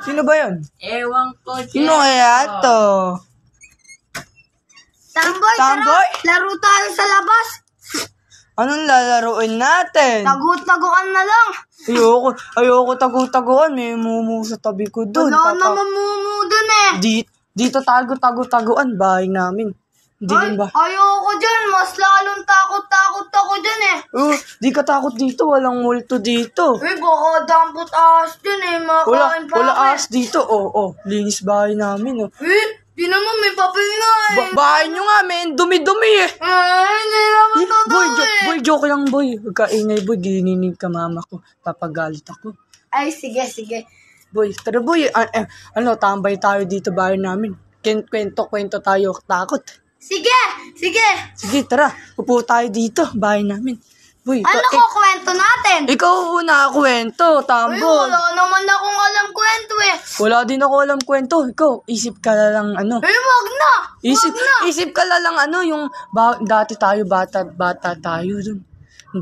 Sino ba yun? Ewan ko, Chef. Sino kaya to? Tamboy, Tamboy? tara. Laro tayo sa labas. Anong lalaroin natin? Tagu-taguan na lang. Ayoko tagu-taguan. May mumu sa tabi ko dun. Wala naman mumu dun eh. Dito taguan. Bahay namin. Hindi din ba? Ayoko dyan. Mas lalong takot-takot ako dyan eh. Di ka takot dito. Walang multo dito. Baka dampot ahas dyan eh. Makain pa Wala ako ahas dito. Linis bahay namin. di naman may papel nga eh. Bahay nyo nga, men. Dumi-dumi eh. Hindi naman totoo eh. Boy, joke lang, boy. Huwag ka ingay, boy. Gininig ka mama ko. Papagalit ako. Ay, sige. Boy, tara, boy. Tambay tayo dito bahay namin. Kwento tayo. Takot. Sige. Sige, tara. Upo tayo dito, bahay namin. Boy, Ano ko kwento natin? ikaw una kwento, Ay, tambol. wala naman akong alam kwento eh. Wala din ako alam kwento. Ikaw, isip ka na lang Wag na. Isip ka na lang yung dati tayo bata tayo dun.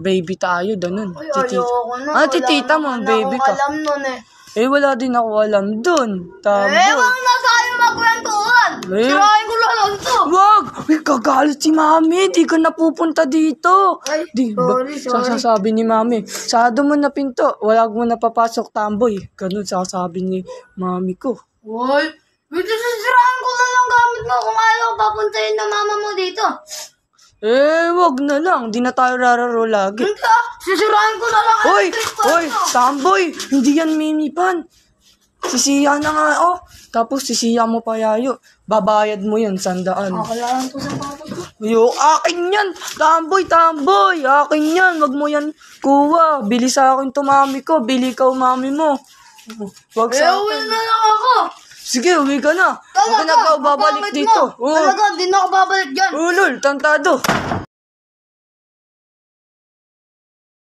Baby tayo ganun. Ay, ayoko na. Titita mo, baby ka. Alam nun eh. Wala din ako alam dun. Tambol. Wag na tayo magkwentuhan. Sirahin ko lang to. Wag! Kagalit si mami. Di ka napupunta dito. Ay, sorry. Sasabi ni mami, sarado mo na pinto. Wala mo na papasok, tamboy. Ganun sasabi ni mami ko. What? Sisirahin ko lang ang gamit mo kung ayaw papuntahin na mama mo dito. Wag na lang. Di na tayo rararo lagi. Hindi sisirahin ko na lang. Hoy, tamboy. Hindi yan minipan. Sisiya na nga, Tapos sisiya mo pa yayo. Babayad mo yan, 100. Kailangan to sa patos ko. Akin yan. Tamboy. Akin yan. Wag mo yan kuha. Bili sa akin to mami ko. Bili ka mami mo. Wag sa akin. Uwi na lang ako. Sige, uwi ka na. Huwag ka na babalik dito. Talaga, di na ako babalik dyan. Lol, tantado.